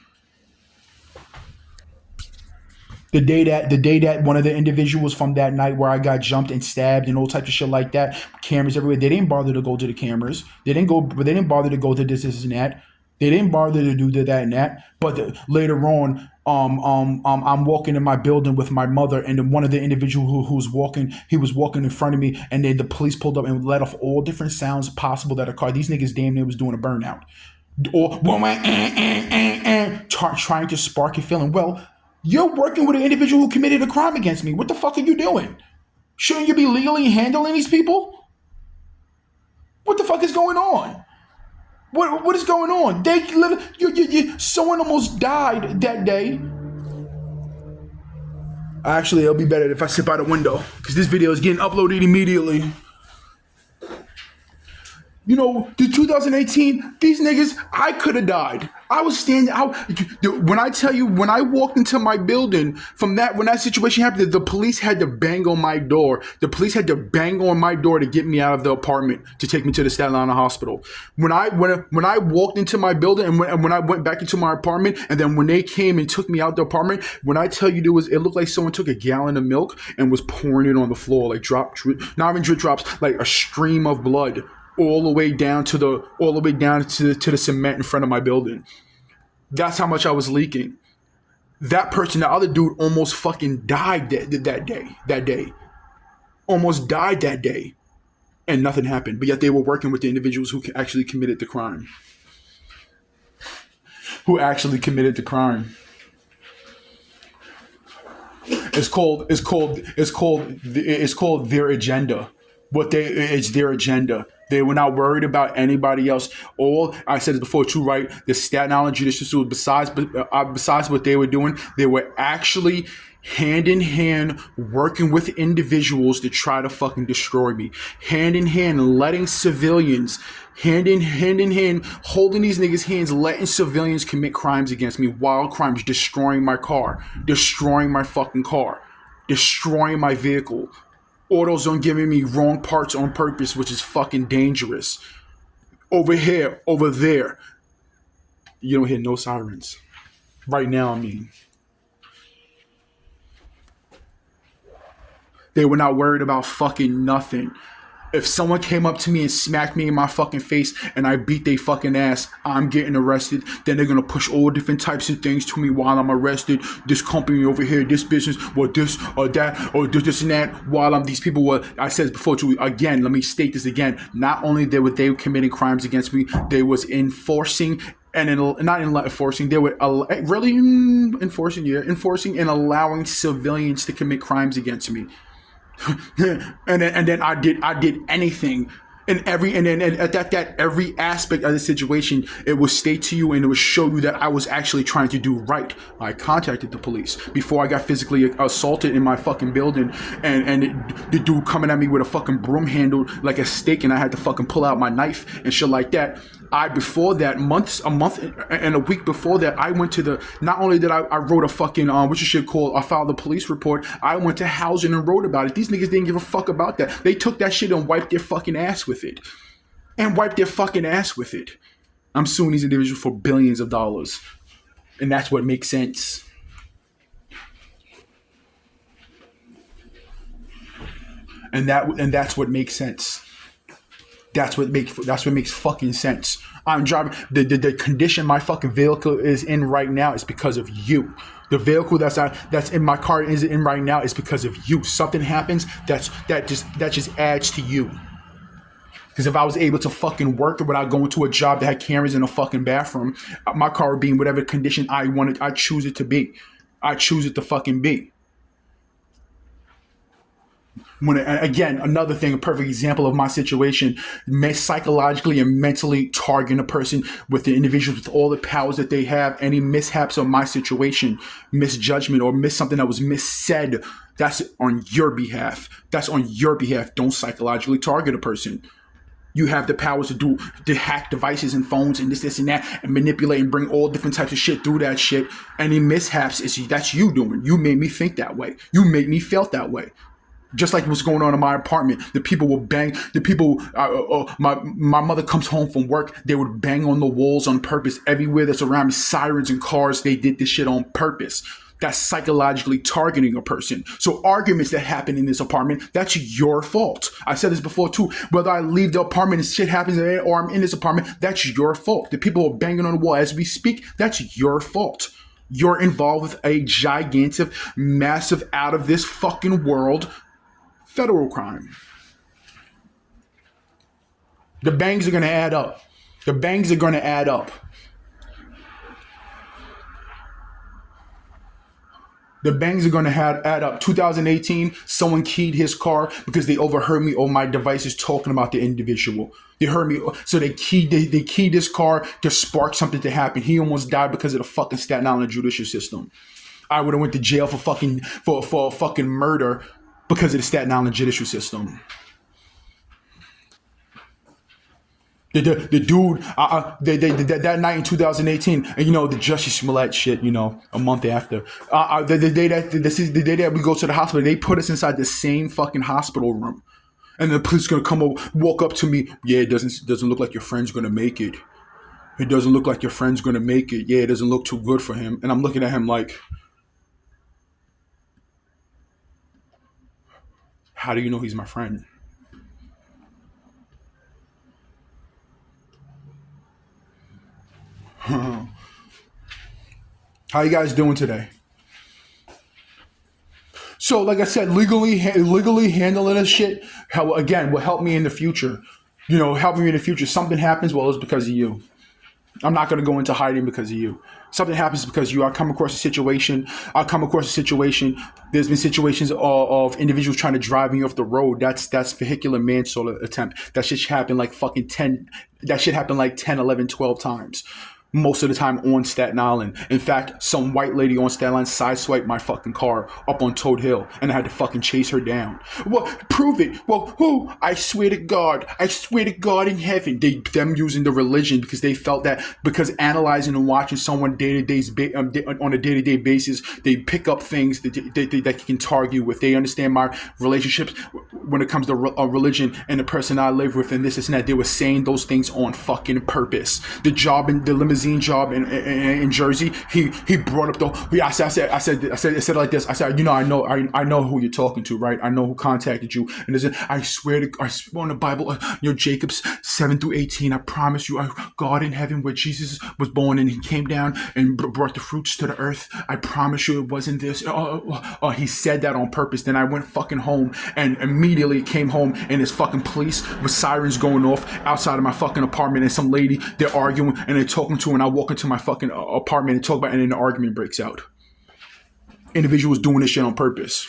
The day that one of the individuals from that night where I got jumped and stabbed and all types of shit like that, cameras everywhere, they didn't bother to go to the cameras. They didn't bother to go to this and that. They didn't bother to do that and that. But later on, I'm walking in my building with my mother, and then one of the individuals who was walking, he was walking in front of me, and then the police pulled up and let off all different sounds possible that occur. These niggas damn near was doing a burnout, or trying to spark your feeling. Well, you're working with an individual who committed a crime against me. What the fuck are you doing? Shouldn't you be legally handling these people? What the fuck is going on? What is going on? Someone almost died that day. Actually, it'll be better if I sit by the window because this video is getting uploaded immediately. You know, the 2018, these niggas, I could have died. I was standing out. When I tell you, when I walked into my building from that, when that situation happened, the police had to bang on my door. The police had to bang on my door to get me out of the apartment to take me to the Staten Island hospital. When I walked into my building and when I went back into my apartment, and then when they came and took me out the apartment, when I tell you it looked like someone took a gallon of milk and was pouring it on the floor, like not even drip drops, like a stream of blood all the way down to the cement in front of my building. That's how much I was leaking. That person, the other dude, almost fucking died that day. Almost died that day. And nothing happened. But yet they were working with the individuals who actually committed the crime. It's called their agenda. It's their agenda. They were not worried about anybody else. All I said it before too, right? The Staten Island Judicial System, besides what they were doing, they were actually hand in hand working with individuals to try to fucking destroy me. Hand in hand, letting civilians, hand in hand, holding these niggas' hands, letting civilians commit crimes against me, wild crimes, destroying my car, destroying my fucking car, destroying my vehicle. AutoZone giving me wrong parts on purpose, which is fucking dangerous. Over here, over there. You don't hear no sirens. Right now, I mean. They were not worried about fucking nothing. If someone came up to me and smacked me in my fucking face and I beat they fucking ass, I'm getting arrested. Then they're gonna push all different types of things to me while I'm arrested. This company over here, this business, or this or that, or this and that. While these people were, I said before too, again, let me state this again. Not only were they committing crimes against me, they was enforcing and enforcing and allowing civilians to commit crimes against me. and then I did anything and every aspect of the situation, it would state to you and it would show you that I was actually trying to do right. I contacted the police before I got physically assaulted in my fucking building, and the dude coming at me with a fucking broom handle like a stick, and I had to fucking pull out my knife and shit like that. Before that, a month and a week before that, I went to not only did I wrote a fucking, what's your shit called? I filed a police report. I went to housing and wrote about it. These niggas didn't give a fuck about that. They took that shit and wiped their fucking ass with it. I'm suing these individuals for billions of dollars. And that's what makes sense. And that's what makes sense. That's what makes fucking sense. I'm driving the condition my fucking vehicle is in right now is because of you. The vehicle that's in my car is in right now is because of you. Something happens that just adds to you. Because if I was able to fucking work without going to a job that had cameras in a fucking bathroom, my car would be in whatever condition I wanted. I choose it to be. I choose it to fucking be. Again, another thing, a perfect example of my situation, psychologically and mentally targeting a person with the individuals with all the powers that they have, any mishaps of my situation, misjudgment or something that was missaid, that's on your behalf. Don't psychologically target a person. You have the powers to hack devices and phones and this and that and manipulate and bring all different types of shit through that shit. Any mishaps, that's you doing. You made me think that way. You made me feel that way. Just like what's going on in my apartment. The people will bang. My mother comes home from work. They would bang on the walls on purpose. Everywhere that's around me, sirens and cars, they did this shit on purpose. That's psychologically targeting a person. So arguments that happen in this apartment, that's your fault. I said this before too. Whether I leave the apartment and shit happens or I'm in this apartment, that's your fault. The people are banging on the wall as we speak, that's your fault. You're involved with a gigantic, massive, out of this fucking world federal crime. The bangs are going to add up. The bangs are going to add up. 2018, someone keyed his car because they overheard me on my devices talking about the individual. They heard me, so they keyed his car to spark something to happen. He almost died because of the fucking Staten Island judicial system. I would have went to jail for fucking murder because of the Staten Island judicial system. The dude, that night in 2018, and the Jussie Smollett shit, a month after, the day that we go to the hospital, they put us inside the same fucking hospital room, and the police gonna come over, walk up to me, yeah, it doesn't look like your friend's gonna make it. It doesn't look like your friend's gonna make it. Yeah, it doesn't look too good for him. And I'm looking at him like, how do you know he's my friend? How you guys doing today? So, like I said, legally handling this shit, will help me in the future. Help me in the future. Something happens, well, it's because of you. I'm not going to go into hiding because of you. Something happens because you. I come across a situation. There's been situations of individuals trying to drive me off the road. That's vehicular manslaughter attempt. That shit happened like fucking 10. That shit happened like 10, 11, 12 times. Most of the time on Staten Island. In fact, some white lady on Staten Island sideswiped my fucking car up on Toad Hill, and I had to fucking chase her down. Well, prove it. Well, who? I swear to God in heaven. Them using the religion because they felt that because analyzing and watching someone on a day-to-day basis, they pick up things that can target you with. They understand my relationships when it comes to religion and the person I live with and this and that. They were saying those things on fucking purpose. The job in the limousine job in Jersey, he brought up I said it like this. I said, I know who you're talking to, right? I know who contacted you. And I swear on the Bible, Jacob's 7-18. I promise you, God in heaven, where Jesus was born and he came down and brought the fruits to the earth. I promise you, it wasn't this. He said that on purpose. Then I went fucking home and immediately came home and there's fucking police with sirens going off outside of my fucking apartment and some lady, they're arguing and they're talking to, and I walk into my fucking apartment and talk about it, and then the argument breaks out. Individuals doing this shit on purpose.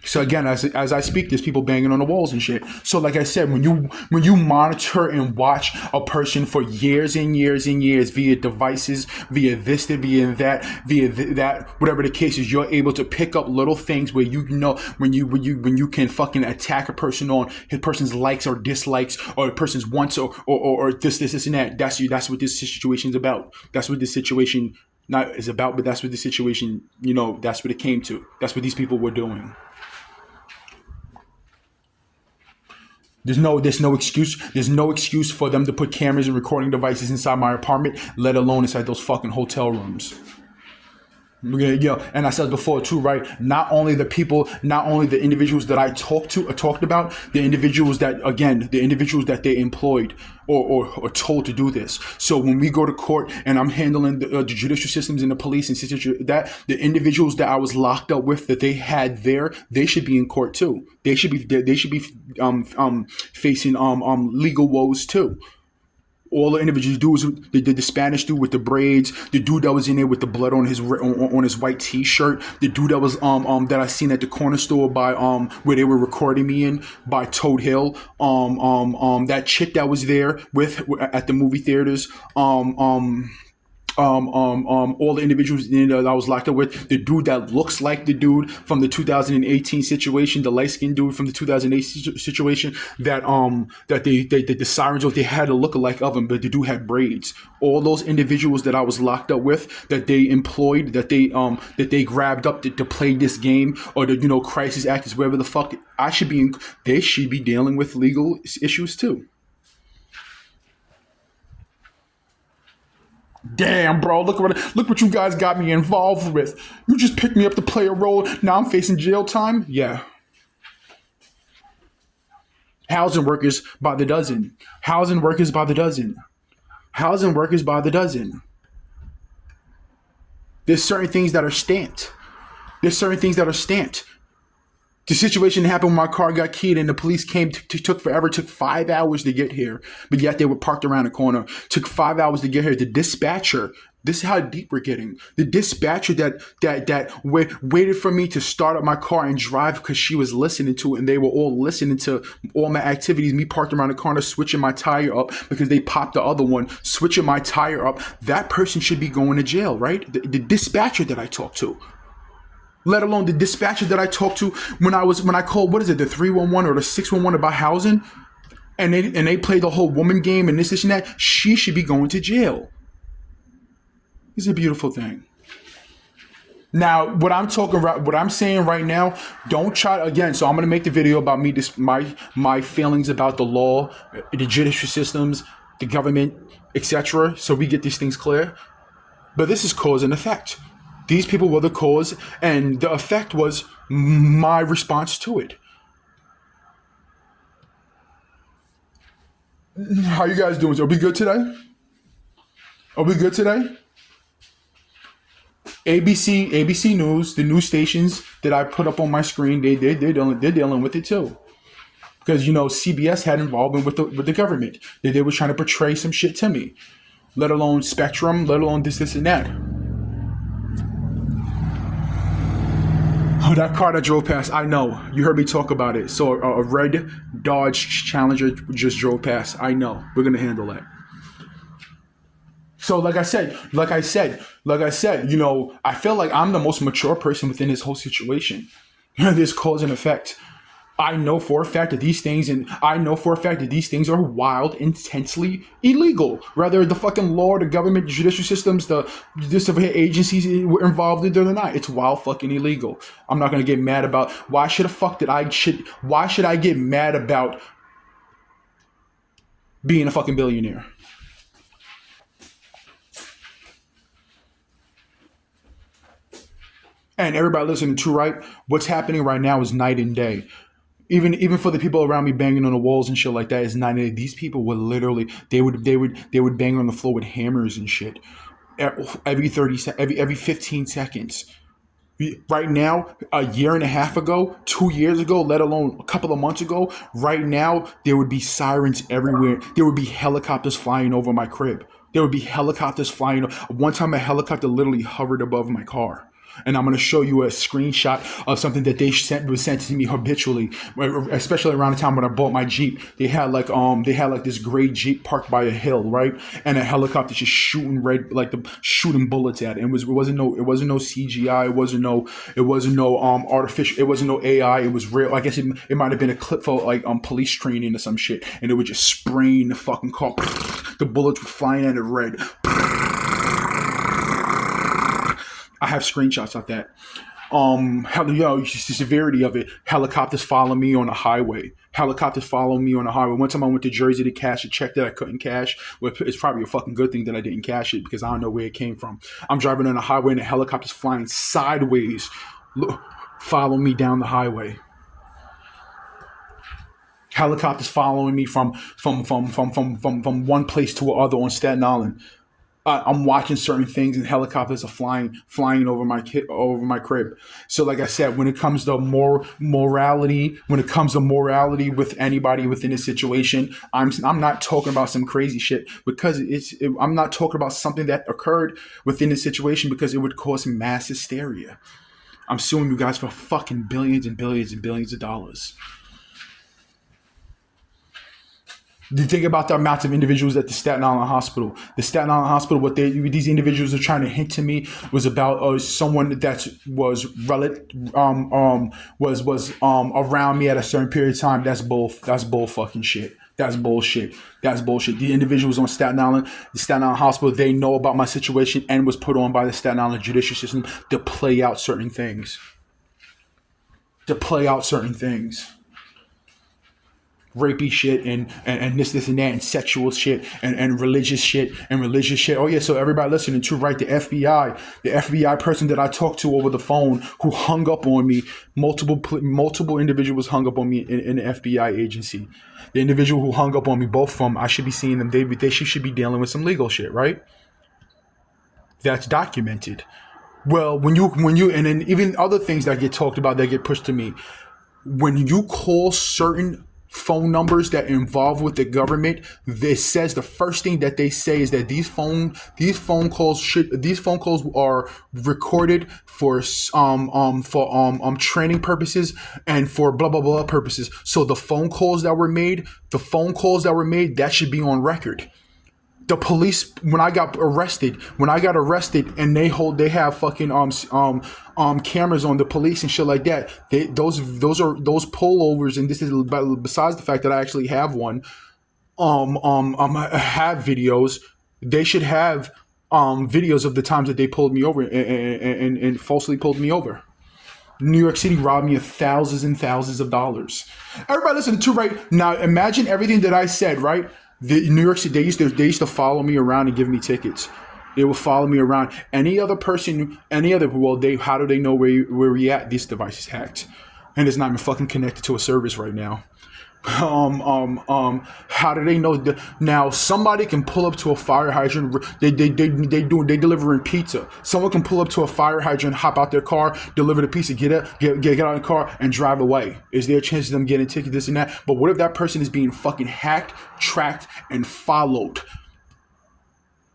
So again, as I speak, there's people banging on the walls and shit. So like I said, when you monitor and watch a person for years and years and years via devices, via this, via that, whatever the case is, you're able to pick up little things where when you can fucking attack a person on his person's likes or dislikes or a person's wants or this and that. That's what this situation is about. That's what this situation not is about, but that's what the situation, that's what it came to. That's what these people were doing. There's no excuse. There's no excuse for them to put cameras and recording devices inside my apartment, let alone inside those fucking hotel rooms. And I said before too, right? Not only the individuals that I talked about, the individuals that they employed or told to do this. So when we go to court and I'm handling the judicial systems and the police and that the individuals that I was locked up with that they had there, they should be in court too. They should be facing legal woes too. All the individuals do is the Spanish dude with the braids, the dude that was in there with the blood on his white T-shirt, the dude that was that I seen at the corner store by where they were recording me in by Toad Hill, that chick that was there at the movie theaters, all the individuals that I was locked up with, the dude that looks like the dude from the 2018 situation, the light skinned dude from the 2008 situation, that the sirens, they had a look-alike of him, but the dude had braids. All those individuals that I was locked up with, that they employed, that they grabbed up to play this game, or the crisis actors, wherever the fuck they should be dealing with legal issues too. Damn, bro, look what you guys got me involved with. You just picked me up to play a role. Now I'm facing jail time? Yeah. Housing workers by the dozen. Housing workers by the dozen. Housing workers by the dozen. There's certain things that are stamped. The situation happened when my car got keyed and the police came, took forever, took 5 hours to get here, but yet they were parked around the corner. Took 5 hours to get here. The dispatcher, this is how deep we're getting. The dispatcher that waited for me to start up my car and drive because she was listening to it and they were all listening to all my activities, me parked around the corner, switching my tire up because they popped the other one, switching my tire up. That person should be going to jail, right? The dispatcher that I talked to. Let alone the dispatcher that I talked to when I called, what is it, the 311 or the 611 about housing, and they played the whole woman game and this and that. She should be going to jail. It's a beautiful thing. Now, what I'm saying right now, don't try again. So I'm gonna make the video about me, my feelings about the law, the judicial systems, the government, etc. So we get these things clear. But this is cause and effect. These people were the cause, and the effect was my response to it. How you guys doing? Are we good today? Are we good today? ABC News, the news stations that I put up on my screen, they're dealing with it too. Because CBS had involvement with the government. They were trying to portray some shit to me. Let alone Spectrum, let alone this and that. Oh, that car that drove past, I know. You heard me talk about it. So a red Dodge Challenger just drove past. I know. We're going to handle that. So like I said, I feel like I'm the most mature person within this whole situation. This cause and effect. I know for a fact that these things are wild, intensely illegal. Whether the fucking law, the government, the judicial systems, the agencies were involved in it or not, it's wild fucking illegal. I'm not gonna get mad about why should I get mad about being a fucking billionaire? And everybody listening to, right, what's happening right now is night and day. Even for the people around me banging on the walls and shit like that, is 90. These people would literally they would bang on the floor with hammers and shit every 15 seconds. Right now, a year and a half ago, 2 years ago, let alone a couple of months ago, right now there would be sirens everywhere. There would be helicopters flying over my crib. There would be helicopters flying. One time a helicopter literally hovered above my car. And I'm going to show you a screenshot of something that was sent to me habitually, especially around the time when I bought my Jeep. They had like this gray Jeep parked by a hill, right? And a helicopter just shooting shooting bullets at it. And it wasn't no CGI. It wasn't no artificial. It wasn't no AI. It was real. I guess it might have been a clip for like police training or some shit. And it was just spraying the fucking car. The bullets were flying at it red. I have screenshots of that. The severity of it. Helicopters follow me on the highway. One time I went to Jersey to cash a check that I couldn't cash. Well, it's probably a fucking good thing that I didn't cash it because I don't know where it came from. I'm driving on the highway and the helicopter's flying sideways, follow me down the highway. Helicopters following me from one place to another on Staten Island. I'm watching certain things and helicopters are flying over my crib. So like I said, when it comes to morality with anybody within a situation, I'm not talking about some crazy shit because I'm not talking about something that occurred within the situation because it would cause mass hysteria. I'm suing you guys for fucking billions and billions and billions of dollars. You think about the amount of individuals at the Staten Island Hospital. The Staten Island Hospital, what these individuals are trying to hint to me was about someone that was around me at a certain period of time. That's bull fucking shit. That's bullshit. The individuals on Staten Island, the Staten Island Hospital, they know about my situation and was put on by the Staten Island judicial system to play out certain things. Rapey shit and this and that and sexual shit and religious shit. Oh yeah, so everybody listening to, right, the FBI person that I talked to over the phone who hung up on me, multiple individuals hung up on me in the FBI agency. The individual who hung up on me, both of them, I should be seeing them. They should be dealing with some legal shit, right? That's documented. Well, when you and then even other things that get talked about that get pushed to me. when you call certain phone numbers that involve with the government, this says the first thing that they say is that these phone calls are recorded for training purposes and for blah blah blah purposes. So the phone calls that were made, that should be on record. The police, when I got arrested, and they have fucking cameras on the police and shit like that. Those pullovers, and this is besides the fact that I actually have one. Have videos. They should have videos of the times that they pulled me over and falsely pulled me over. New York City robbed me of thousands and thousands of dollars. Everybody listen to right now. Imagine everything that I said. Right. The New York City, they used to follow me around and give me tickets. They would follow me around. How do they know where we at? This device is hacked, and it's not even fucking connected to a service right now. How do they know now? Somebody can pull up to a fire hydrant. They delivering pizza. Someone can pull up to a fire hydrant, hop out their car, deliver the pizza, get out of the car, and drive away. Is there a chance of them getting tickets, this and that? But what if that person is being fucking hacked, tracked, and followed?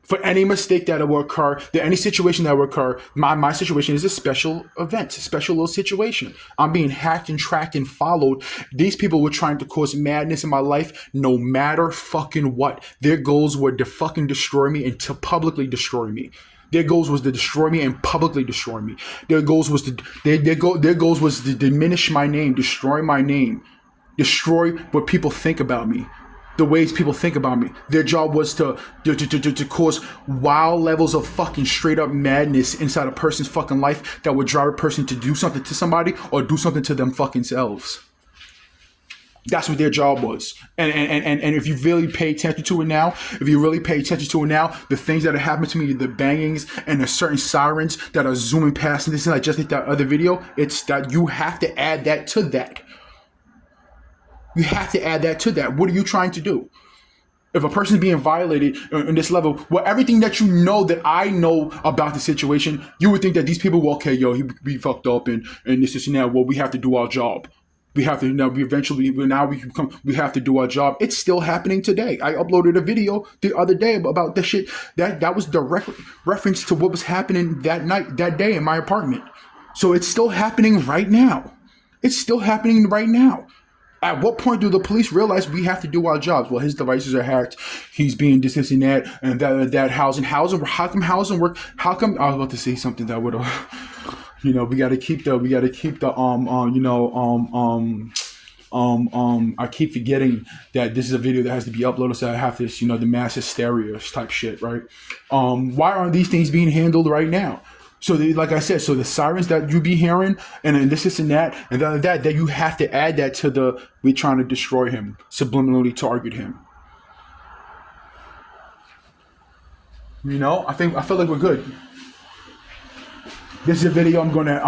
For any mistake that will occur, any situation that will occur, my situation is a special event, a special little situation. I'm being hacked and tracked and followed. These people were trying to cause madness in my life no matter fucking what. Their goals were to fucking destroy me and to publicly destroy me. Their goals was to destroy me and publicly destroy me. Their goals was to diminish my name, destroy my name, destroy what people think about me. The ways people think about me. Their job was to cause wild levels of fucking straight up madness inside a person's fucking life that would drive a person to do something to somebody or do something to them fucking selves. That's what their job was. And if you really pay attention to it now, the things that are happening to me, the bangings and the certain sirens that are zooming past, and this is like just like that other video, it's that you have to add that to that. You have to add that to that. What are you trying to do? If a person is being violated on this level, well, everything that you know that I know about the situation, you would think that these people, well, okay, yo, he fucked up and this and that. Well, we have to do our job. We have to we have to do our job. It's still happening today. I uploaded a video the other day about the shit that was direct reference to what was happening that day in my apartment. So it's still happening right now. At what point do the police realize we have to do our jobs? Well, his devices are hacked. He's being this and that, and that housing. How come housing work? How come I was about to say something that would we got to keep the I keep forgetting that this is a video that has to be uploaded, so I have this, the mass hysteria type shit, right? Why aren't these things being handled right now? So, like I said, the sirens that you be hearing, and this and that, and that you have to add that to we trying to destroy him, subliminally target him. I feel like we're good. This is a video I'm gonna,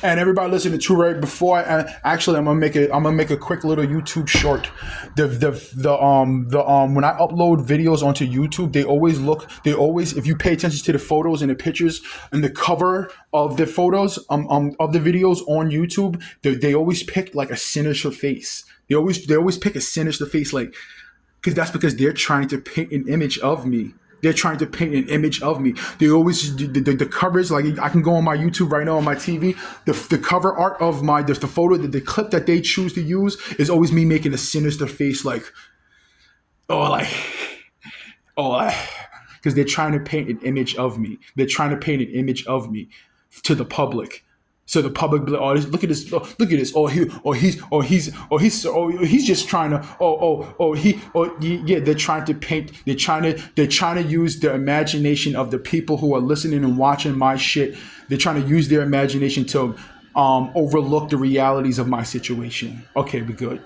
and everybody listening to right before I'm gonna make a quick little YouTube short. When I upload videos onto YouTube, if you pay attention to the photos and the pictures and the cover of the photos of the videos on YouTube, they always pick like a sinister face. They always pick a sinister face, like, because they're trying to paint an image of me. They always the covers, like I can go on my YouTube right now on my TV. The cover art of the photo, the clip that they choose to use is always me making a sinister face, because they're trying to paint an image of me. They're trying to paint an image of me to the public. So the public, look at this. He's just trying to, they're trying to paint, they're trying to use the imagination of the people who are listening and watching my shit. They're trying to use their imagination to overlook the realities of my situation. Okay, we're good.